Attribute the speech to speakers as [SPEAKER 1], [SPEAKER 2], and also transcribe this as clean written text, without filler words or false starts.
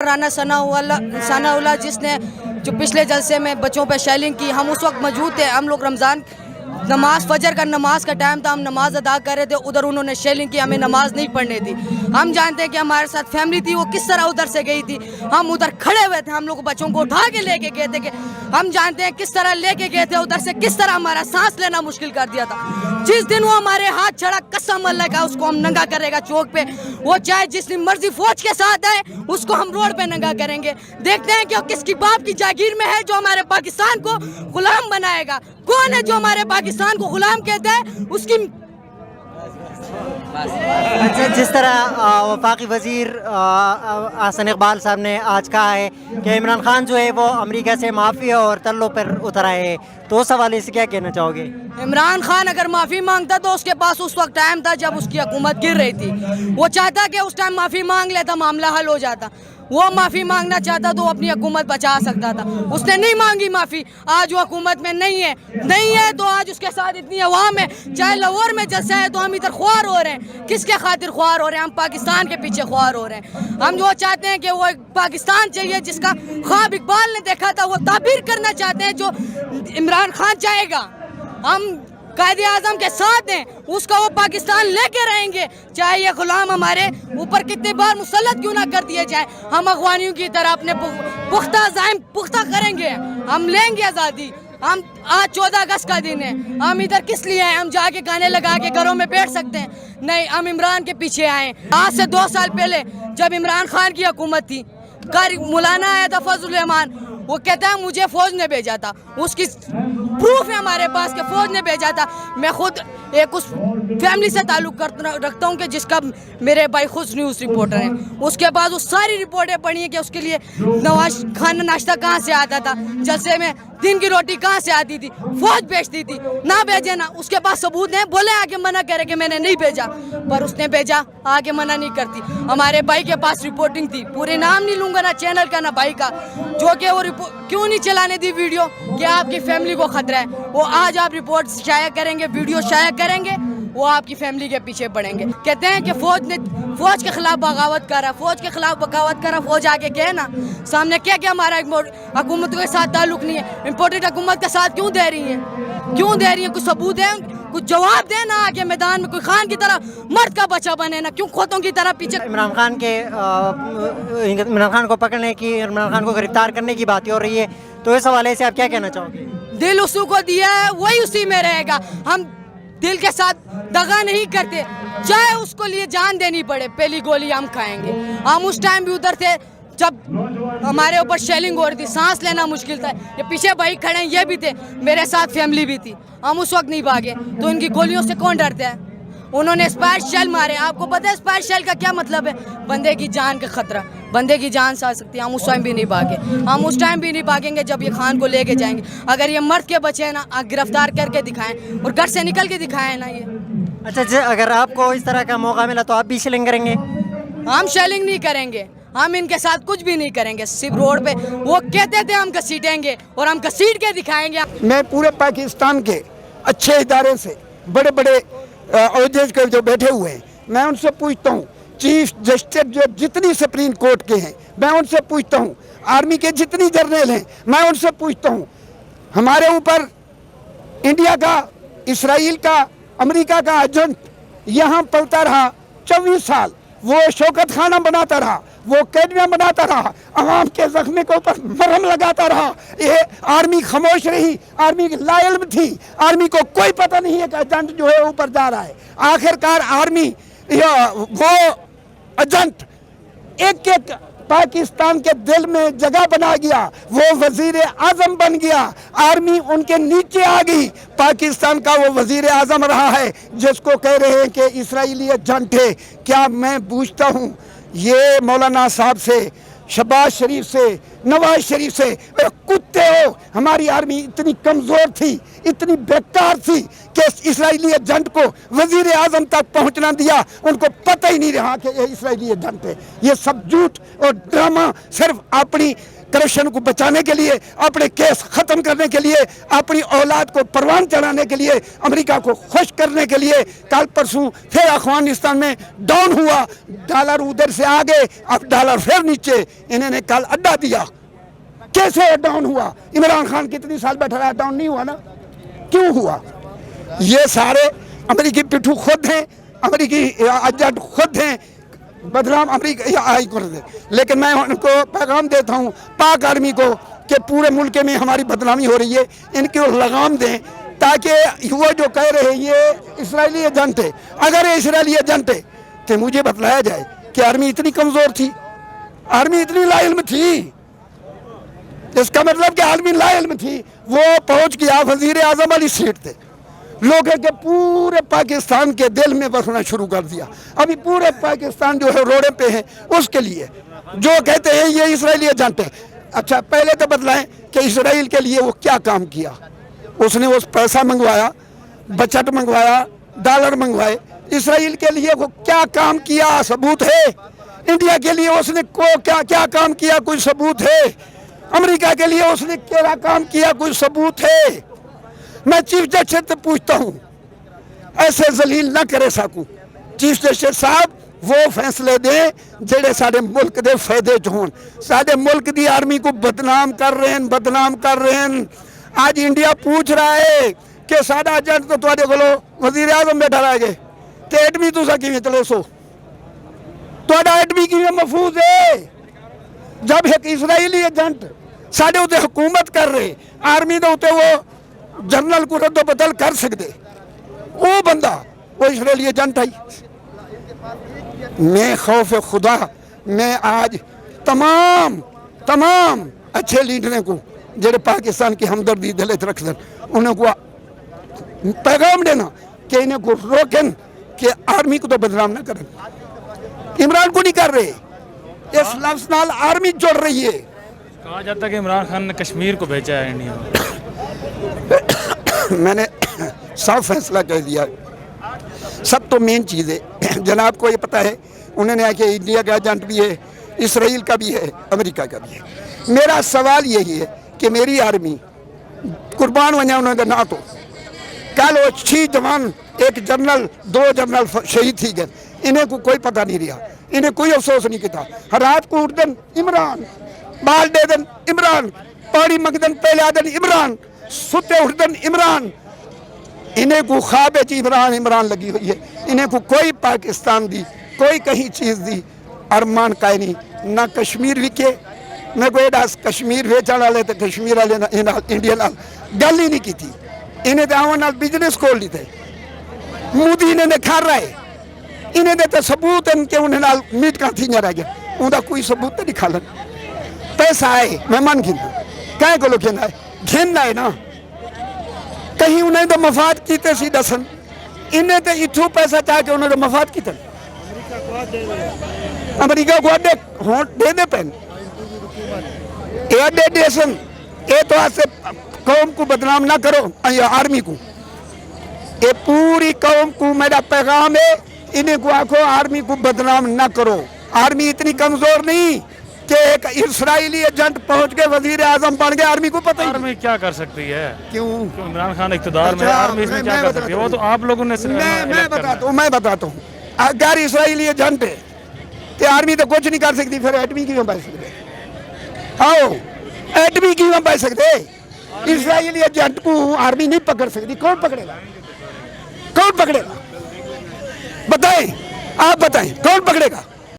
[SPEAKER 1] राना सनाउल्लाह जिसने जो पिछले जलसे में बच्चों पे शेलिंग की, हम उस वक्त मौजूद थे। हम लोग रमज़ान नमाज फजर का नमाज का टाइम था, हम नमाज अदा कर रहे थे, उधर उन्होंने शेलिंग की, हमें नमाज नहीं पढ़ने दी। हम जानते हैं कि हमारे साथ फैमिली थी, वो किस तरह उधर से गई थी। हम उधर खड़े हुए थे, हम लोग बच्चों को उठा के लेके गए थे कि हम जानते हैं किस तरह लेके गए थे उधर से, किस तरह हमारा सांस लेना मुश्किल कर दिया था। जिस दिन वो हमारे हाथ चढ़ा, कसम अल्लाह का, उसको हम नंगा करेगा चौक पे। वो चाहे जितनी मर्जी फौज के साथ आए, उसको हम रोड पे नंगा करेंगे। देखते हैं कि वो किसकी बाप की जागीर में है जो हमारे पाकिस्तान को गुलाम बनाएगा। कौन है जो हमारे पाकिस्तान को गुलाम कहता है, उसकी।
[SPEAKER 2] अच्छा, जिस तरह वफाकी वज़ीर हसन इकबाल साहब ने आज कहा है कि इमरान खान जो है वो अमेरिका से माफ़ी और तल्लों पर उतर आए हैं, तो उस हवाले से क्या कहना चाहोगे?
[SPEAKER 1] इमरान खान अगर माफ़ी मांगता तो उसके पास उस वक्त टाइम था जब उसकी हुकूमत गिर रही थी। वो चाहता कि उस टाइम माफ़ी मांग लेता, मामला हल हो जाता। वो माफ़ी मांगना चाहता तो अपनी हुकूमत बचा सकता था। उसने नहीं मांगी माफ़ी। आज वो हुकूमत में नहीं है तो आज उसके साथ इतनी अवाम है। चाहे लाहौर में जलसा है तो हम इधर ख्वार हो रहे हैं। किसके खातिर ख्वार हो रहे हैं? हम पाकिस्तान के पीछे ख्वार हो रहे हैं। हम जो चाहते हैं कि वो एक पाकिस्तान चाहिए जिसका ख्वाब इकबाल ने देखा था, वो ताबीर करना चाहते हैं जो इमरान खान चाहेगा। हम कायदे आज़म के साथ हैं, उसका वो पाकिस्तान लेके रहेंगे, चाहे ये गुलाम हमारे ऊपर कितने बार मुसल्लत क्यों ना कर दिए जाए। हम अगवानियों की तरह अपने पुख्ता ज़ाइम पुख्ता करेंगे, हम लेंगे आज़ादी। हम आज 14 अगस्त का दिन है, हम इधर किस लिए आए? हम जाके गाने लगा के घरों में बैठ सकते हैं? नहीं, हम इमरान के पीछे आए। आज से 2 साल पहले जब इमरान खान की हुकूमत थी, मौलाना आया था फजल रहमान, वो कहता है मुझे फौज ने भेजा था। उसकी प्रूफ है हमारे पास कि फौज ने भेजा था। मैं खुद एक उस फैमिली से ताल्लुक़ रखता हूँ कि जिसका मेरे भाई खुद न्यूज़ रिपोर्टर हैं। उसके बाद वो सारी रिपोर्टें पढ़ी हैं कि उसके लिए नवाज खाना नाश्ता कहाँ से आता था, जलसे में दिन की रोटी कहाँ से आती थी, फौज भेजती थी। ना भेजे ना, उसके पास सबूत हैं, बोले आगे मना करे कि मैंने नहीं भेजा, पर उसने भेजा, आगे मना नहीं करती। हमारे भाई के पास रिपोर्टिंग थी, पूरे नाम नहीं लूँगा ना चैनल का ना भाई का, जो कि वो क्यों नहीं चलाने दी वीडियो कि आपकी फैमिली को खतरा है। वो आज आप रिपोर्ट शाया करेंगे, वीडियो शाया करेंगे, वो आपकी फैमिली के पीछे पड़ेंगे। कहते हैं कि फौज के खिलाफ बगावत करा, फौज के खिलाफ बगावत करा। फौज आके कहे ना सामने क्या क्या हमारा हुकूमत के साथ ताल्लुक नहीं है, इम्पोर्टेड हुकूमत के साथ क्यों दे रही है, क्यों दे रही है? कुछ सबूत है, कुछ जवाब देना आगे मैदान में। कोई खान की तरह मर्द का बच्चा बने ना, क्यों खोतों की तरह पीछे।
[SPEAKER 2] इमरान खान को पकड़ने की, इमरान खान को गिरफ्तार करने की बात हो रही है, तो इस हवाले से आप क्या कहना चाहोगे?
[SPEAKER 1] दिल उसी को दिया है, वही उसी में रहेगा। हम दिल के साथ दगा नहीं करते, चाहे उसको लिए जान देनी पड़े, पहली गोली हम खाएंगे। हम उस टाइम भी उधर थे जब हमारे ऊपर शेलिंग हो रही थी, सांस लेना मुश्किल था। ये पीछे भाई खड़े हैं, ये भी थे, मेरे साथ फैमिली भी थी। हम उस वक्त नहीं भागे, तो इनकी गोलियों से कौन डरता है? उन्होंने स्पायर शेल मारे। आपको पता है स्पायर शेल का क्या मतलब है? बंदे की जान का खतरा, बंदे की जान से आ सकती है। हम उस टाइम भी नहीं भागे, हम उस टाइम भी नहीं भागेंगे जब ये खान को लेके जाएंगे। अगर ये मर्द के बच्चे हैं ना, गिरफ्तार करके दिखाएं और घर से निकल के दिखाएं ना ये।
[SPEAKER 2] अच्छा, अगर आपको इस तरह का मौका मिला तो आप भी शेलिंग करेंगे?
[SPEAKER 1] हम शेलिंग नहीं करेंगे, हम इनके साथ कुछ भी नहीं करेंगे। सिर्फ रोड पे वो कहते थे हम घसीटेंगे और हम घसीट के दिखाएंगे।
[SPEAKER 3] मैं पूरे पाकिस्तान के अच्छे इदारे से, बड़े बड़े अहदे के जो बैठे हुए हैं, मैं उनसे पूछता हूँ, चीफ जस्टिस जो जितनी सुप्रीम कोर्ट के हैं, मैं उनसे पूछता हूँ, आर्मी के जितनी जनरल हैं, मैं उनसे पूछता हूँ, हमारे ऊपर इंडिया का, इसराइल का, अमेरिका का एजेंट यहाँ पलता रहा 24 साल। वो शौकत खाना बनाता रहा, वो कैदियाँ बनाता रहा, अवाम के जख्मे के ऊपर मरहम लगाता रहा। ये आर्मी खामोश रही, आर्मी लायल थी, आर्मी को कोई पता नहीं है कि एजेंट जो है ऊपर जा रहा है। आखिरकार आर्मी वो एजेंट एक एक पाकिस्तान के दिल में जगह बना गया, वो वजीर आजम बन गया, आर्मी उनके नीचे आ गई। पाकिस्तान का वो वजीर आजम रहा है जिसको कह रहे हैं कि इसराइली एजेंट है। क्या मैं पूछता हूँ, ये मौलाना साहब से, शहबाज शरीफ से, नवाज शरीफ से, कुत्ते हो। हमारी आर्मी इतनी कमज़ोर थी, इतनी बेकार थी कि इसराइली एजेंट को वजीर आजम तक पहुंचना दिया, उनको पता ही नहीं रहा कि ये इसराइली एजेंट है। ये सब झूठ और ड्रामा सिर्फ अपनी کرپشن کو بچانے کے لیے, اپنے کیس ختم کرنے کے لیے, اپنی اولاد کو پروان چڑھانے کے لیے, امریکہ کو خوش کرنے کے لیے. کل پرسوں پھر افغانستان میں ڈاؤن ہوا, ڈالر ادھر سے آگے, اب ڈالر پھر نیچے. انہوں نے کل اڈا دیا. کیسے ڈاؤن ہوا؟ عمران خان کتنی سال بیٹھا رہا, ڈاؤن نہیں ہوا نا. کیوں ہوا؟ یہ سارے امریکی پٹھو خود ہیں, امریکی ایجنٹ خود ہیں, بدنام امریکہ آئی کرتے ہیں. لیکن میں ان کو پیغام دیتا ہوں پاک آرمی کو کہ پورے ملک میں ہماری بدنامی ہو رہی ہے, ان کو لگام دیں تاکہ وہ جو کہہ رہے ہیں یہ اسرائیلی ایجنٹ ہے, اگر یہ اسرائیلی ایجنٹ ہے تو مجھے بتلایا جائے کہ آرمی اتنی کمزور تھی, آرمی اتنی لا علم تھی. اس کا مطلب کہ آرمی لا علم تھی. وہ پہنچ گیا وزیر اعظم والی سیٹ تھے, لوگوں کے پورے پاکستان کے دل میں بسنا شروع کر دیا. ابھی پورے پاکستان جو ہے روڑے پہ ہے اس کے لیے, جو کہتے ہیں یہ اسرائیلی ایجنٹ ہے. اچھا پہلے تو بتلائیں کہ اسرائیل کے لیے وہ کیا کام کیا. اس نے اس پیسہ منگوایا, بچت منگوایا, ڈالر منگوائے. اسرائیل کے لیے وہ کیا کام کیا ثبوت ہے. انڈیا کے لیے اس نے کیا کام کیا کوئی ثبوت ہے. امریکہ کے لیے اس نے کیا کام کیا کوئی ثبوت ہے. میں چیف جسٹس سے پوچھتا ہوں, ایسے ذلیل نہ کرے ساکو. چیف جسٹس صاحب وہ فیصلے دیں جڑے سارے ملک دے فائدے چ ہون. سارے ملک دی آرمی کو بدنام کر رہے ہیں. آج انڈیا پوچھ رہا ہے کہ سارا ایجنٹ تو تواڈے کولو وزیر اعظم بیٹھا رہ گئے تے ایٹمی تساں کیویں چلے سو, تواڈا ایٹمی کیویں محفوظ ہے جب ایک اسرائیلی ایجنٹ سارے اتنے حکومت کر رہے. آرمی دے اتنے وہ جنرل کو رد و بدل کر سکتے, وہ بندہ وہ اسرائیلی ایجنٹ آئی. میں خوف خدا میں آج تمام اچھے لیڈروں کو جڑے پاکستان کی ہمدردی دلت رکھ دیں, انہوں کو پیغام دینا کہ انہیں کو روکن کہ آرمی کو تو بدنام نہ کریں. عمران کو نہیں کر رہے, اس لفظ نال آرمی جڑ رہی ہے.
[SPEAKER 4] کہا جاتا ہے کہ عمران خان نے کشمیر کو بھیجا ہے انڈیا میں.
[SPEAKER 3] میں نے صاف فیصلہ کہہ دیا. سب تو مین چیز ہے, جناب کو یہ پتہ ہے, انہوں نے کہ انڈیا کا ایجنٹ بھی ہے, اسرائیل کا بھی ہے, امریکہ کا بھی ہے. میرا سوال یہی ہے کہ میری آرمی قربان ونیا انہوں نے نہ تو کل وہ 6 جوان, 1 جنرل, 2 جنرل شہید تھی گئے. انہیں کو کوئی پتہ نہیں رہا, انہیں کوئی افسوس نہیں کیا. رات کو اٹھ دن عمران, بال دے دن عمران, پانی منگ دن پہلے آ دن عمران, ستے اٹھ دن عمران. انہیں کو خواب عمران لگی ہوئی ہے. انہیں کو کوئی پاکستان دی, کوئی کہیں چیز دی ارمان کا نہیں. نہ کشمیر وکے, نہ کوئی کشمیر ویچن والے تو کشمیر والے انڈیا نال گل ہی نہیں کی تھی. انہیں تو آن نال بزنس کھول لی تھے. مودی انہیں کھا رہا ہے, انہیں دے تو ثبوت ہیں کہ انہیں نال میٹ کا تھی نہ رہ گیا. انہیں کوئی ثبوت تو نہیں کھا لن. پیسہ آئے مہمان گھننا, کہیں کو لوگ گھننا ہے, گھننا ہے نا. کہیں انہیں تو مفاد کیتے سی دسن, انہیں تو اتھو پیسہ چاہ کے انہیں تو مفاد کیتے. امریکہ کو دے دے پہن اے دے سن. اے تو آج سے قوم کو بدنام نہ کرو, آرمی کو, اے پوری قوم کو میرا پیغام ہے. انہیں کو آکھو آرمی کو بدنام نہ کرو. آرمی اتنی کمزور نہیں کہ ایک اسرائیلی ایجنٹ پہنچ کے وزیر اعظم بن گئے. آرمی کو پتہ ہی
[SPEAKER 4] آرمی کیا کر سکتی ہے.
[SPEAKER 3] کیوں
[SPEAKER 4] عمران خان اقتدار میں, آرمی اس میں کیا کر سکتی ہے. وہ تو آپ لوگوں نے
[SPEAKER 3] میں بتاتا ہوں. اگر اسرائیلی ایجنٹ ہے تو آرمی تو کچھ نہیں کر سکتی, پھر ایٹمی کیوں بچ سکتے. آؤ ایٹمی کیوں بچ سکتے. اسرائیلی ایجنٹ کو آرمی نہیں پکڑ سکتی. کون پکڑے گا, کون پکڑے گا؟ بتائیں, آپ بتائیں کون پکڑے گا.